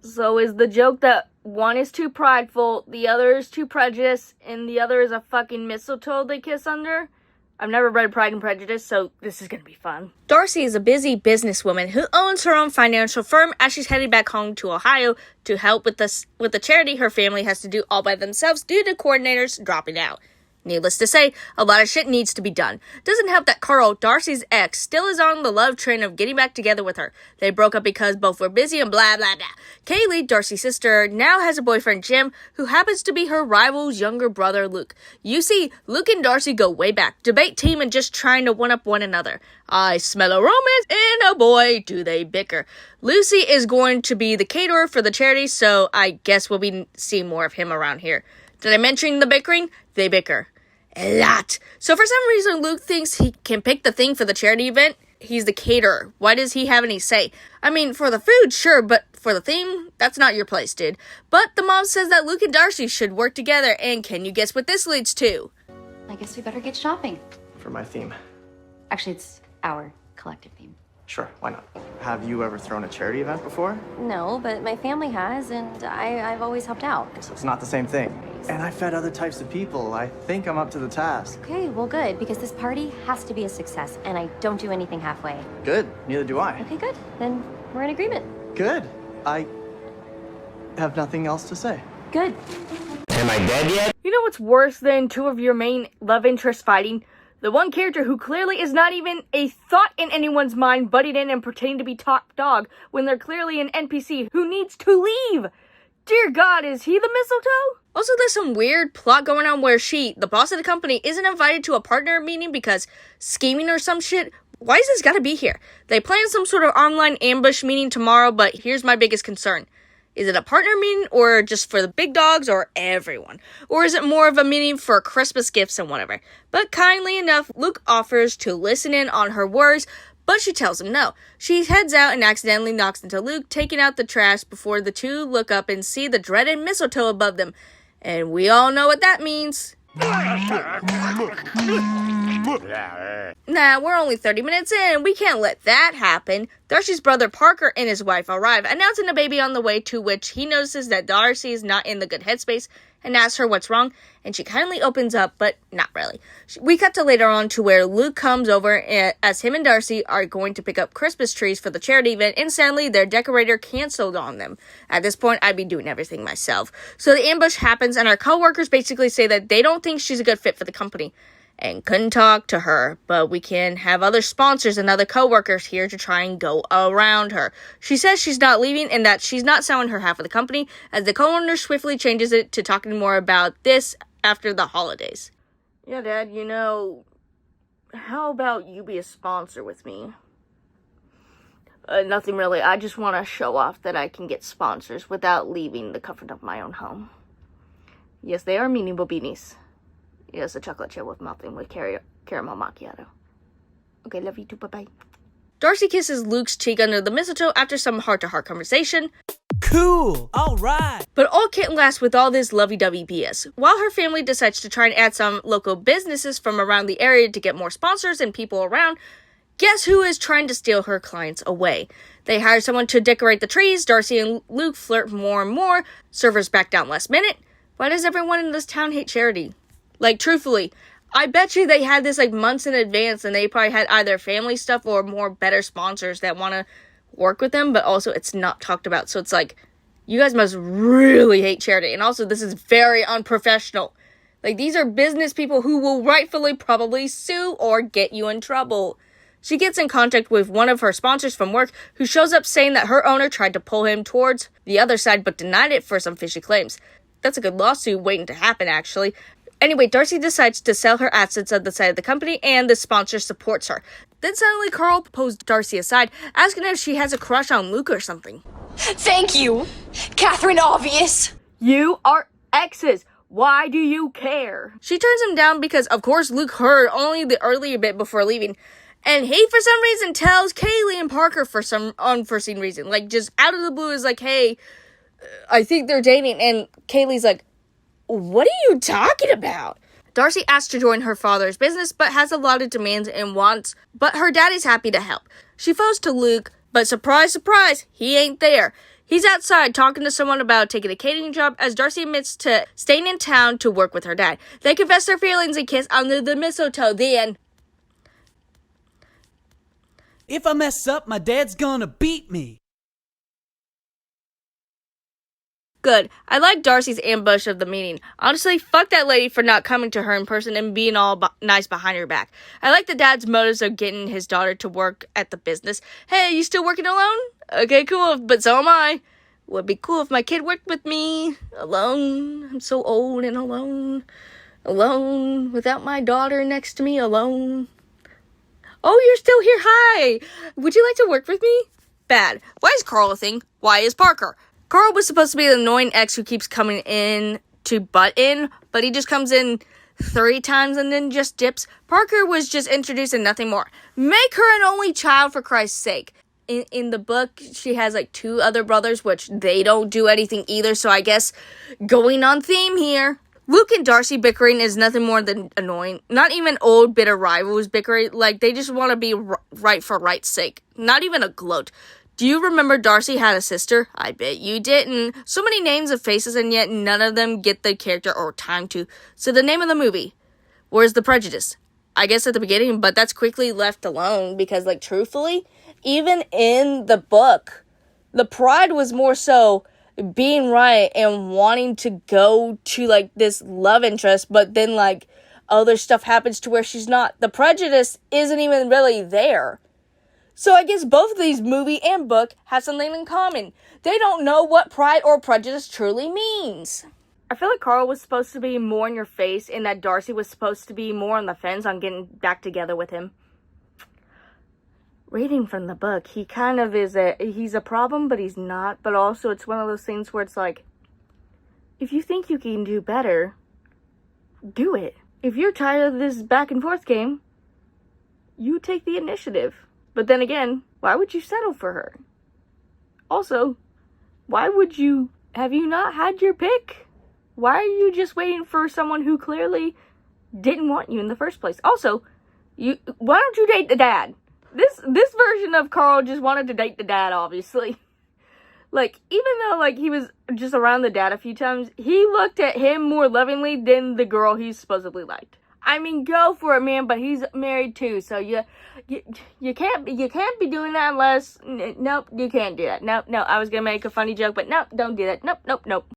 So is the joke that one is too prideful, the other is too prejudiced, and the other is a fucking mistletoe they kiss under? I've never read Pride and Prejudice, so this is gonna be fun. Darcy is a busy businesswoman who owns her own financial firm as she's heading back home to Ohio to help with the charity her family has to do all by themselves due to coordinators dropping out. Needless to say, a lot of shit needs to be done. Doesn't help that Carl, Darcy's ex, still is on the love train of getting back together with her. They broke up because both were busy and blah blah blah. Kaylee, Darcy's sister, now has a boyfriend Jim, who happens to be her rival's younger brother Luke. You see, Luke and Darcy go way back, debate team and just trying to one-up one another. I smell a romance, and oh boy, do they bicker. Lucy is going to be the caterer for the charity, so I guess we'll be seeing more of him around here. Did I mention the bickering? They bicker. A lot. So for some reason, Luke thinks he can pick the thing for the charity event. He's the caterer. Why does he have any say? I mean, for the food, sure, but for the theme, that's not your place, dude. But the mom says that Luke and Darcy should work together, and can you guess what this leads to? I guess we better get shopping. For my theme. Actually, it's our collective theme. Sure, why not? Have you ever thrown a charity event before? No, but my family has, and I've always helped out. So it's not the same thing. And I fed other types of people. I think I'm up to the task. Okay, well good, because this party has to be a success, and I don't do anything halfway. Good, neither do I. Okay, good. Then we're in agreement. Good. I have nothing else to say. Good. Am I dead yet? You know what's worse than two of your main love interests fighting? The one character who clearly is not even a thought in anyone's mind butting in and pretending to be top dog when they're clearly an NPC who needs to leave. Dear God, is he the mistletoe? Also, there's some weird plot going on where she, the boss of the company, isn't invited to a partner meeting because scheming or some shit. Why is this gotta be here? They plan some sort of online ambush meeting tomorrow, but here's my biggest concern. Is it a partner meeting or just for the big dogs or everyone? Or is it more of a meeting for Christmas gifts and whatever? But kindly enough, Luke offers to listen in on her words, but she tells him no. She heads out and accidentally knocks into Luke, taking out the trash before the two look up and see the dreaded mistletoe above them. And we all know what that means. Nah, we're only 30 minutes in. We can't let that happen. Darcy's brother Parker and his wife arrive, announcing a baby on the way, to which he notices that Darcy is not in the good headspace and asks her what's wrong, and she kindly opens up, but not really. We cut to later on to where Luke comes over as him and Darcy are going to pick up Christmas trees for the charity event, and sadly, their decorator canceled on them. At this point, I'd be doing everything myself. So the ambush happens, and our co-workers basically say that they don't think she's a good fit for the company. And couldn't talk to her, but we can have other sponsors and other co-workers here to try and go around her. She says she's not leaving and that she's not selling her half of the company, as the co-owner swiftly changes it to talking more about this after the holidays. Yeah, Dad, you know, how about you be a sponsor with me? Nothing really. I just want to show off that I can get sponsors without leaving the comfort of my own home. Yes, they are meaningful beanies. Yes, a chocolate chip with nothing with caramel macchiato. Okay, love you too, bye-bye. Darcy kisses Luke's cheek under the mistletoe after some heart-to-heart conversation. Cool, alright. But all can't last with all this lovey-dovey BS. While her family decides to try and add some local businesses from around the area to get more sponsors and people around, guess who is trying to steal her clients away? They hire someone to decorate the trees, Darcy and Luke flirt more and more, servers back down last minute. Why does everyone in this town hate charity? Like, truthfully, I bet you they had this, like, months in advance, and they probably had either family stuff or more better sponsors that want to work with them, but also it's not talked about. So it's like, you guys must really hate charity. And also, this is very unprofessional. Like, these are business people who will rightfully probably sue or get you in trouble. She gets in contact with one of her sponsors from work, who shows up saying that her owner tried to pull him towards the other side, but denied it for some fishy claims. That's a good lawsuit waiting to happen, actually. Anyway, Darcy decides to sell her assets on the side of the company, and the sponsor supports her. Then suddenly Carl pulls Darcy aside, asking if she has a crush on Luke or something. Thank you, Catherine Obvious. You are exes. Why do you care? She turns him down because, of course, Luke heard only the earlier bit before leaving. And he, for some reason, tells Kaylee and Parker for some unforeseen reason. Like, just out of the blue is like, hey, I think they're dating. And Kaylee's like, what are you talking about? Darcy asks to join her father's business, but has a lot of demands and wants, but her daddy's happy to help. She phones to Luke, but surprise, surprise, he ain't there. He's outside talking to someone about taking a catering job as Darcy admits to staying in town to work with her dad. They confess their feelings and kiss under the mistletoe. The end. If I mess up, my dad's gonna beat me. Good. I like Darcy's ambush of the meeting. Honestly, fuck that lady for not coming to her in person and being all nice behind her back. I like the dad's motives of getting his daughter to work at the business. Hey, you still working alone? Okay, cool, but so am I. Would be cool if my kid worked with me. Alone. I'm so old and alone. Alone. Without my daughter next to me. Alone. Oh, you're still here. Hi. Would you like to work with me? Bad. Why is Carl a thing? Why is Parker? Carl was supposed to be an annoying ex who keeps coming in to butt in, but he just comes in 3 times and then just dips. Parker was just introduced and nothing more. Make her an only child for Christ's sake. In the book, she has like 2 other brothers, which they don't do anything either, so I guess going on theme here. Luke and Darcy bickering is nothing more than annoying. Not even old bitter rivals bickering, like they just want to be right for right's sake. Not even a gloat. Do you remember Darcy had a sister? I bet you didn't. So many names of faces and yet none of them get the character or time to. So the name of the movie, where's the prejudice? I guess at the beginning, but that's quickly left alone because, like, truthfully, even in the book, the pride was more so being right and wanting to go to, like, this love interest, but then, like, other stuff happens to where she's not. The prejudice isn't even really there. So I guess both of these movie and book have something in common. They don't know what pride or prejudice truly means. I feel like Carl was supposed to be more in your face and that Darcy was supposed to be more on the fence on getting back together with him. Reading from the book, he kind of is he's a problem, but he's not. But also it's one of those things where it's like, if you think you can do better, do it. If you're tired of this back and forth game, you take the initiative. But then again, why would you settle for her? Also, have you not had your pick? Why are you just waiting for someone who clearly didn't want you in the first place? Also, why don't you date the dad? This version of Carl just wanted to date the dad, obviously. Like, even though, like, he was just around the dad a few times, he looked at him more lovingly than the girl he supposedly liked. I mean, go for it, man, but he's married too, so you can't be doing that unless, nope, you can't do that. Nope, no, I was gonna make a funny joke, but nope, don't do that. Nope.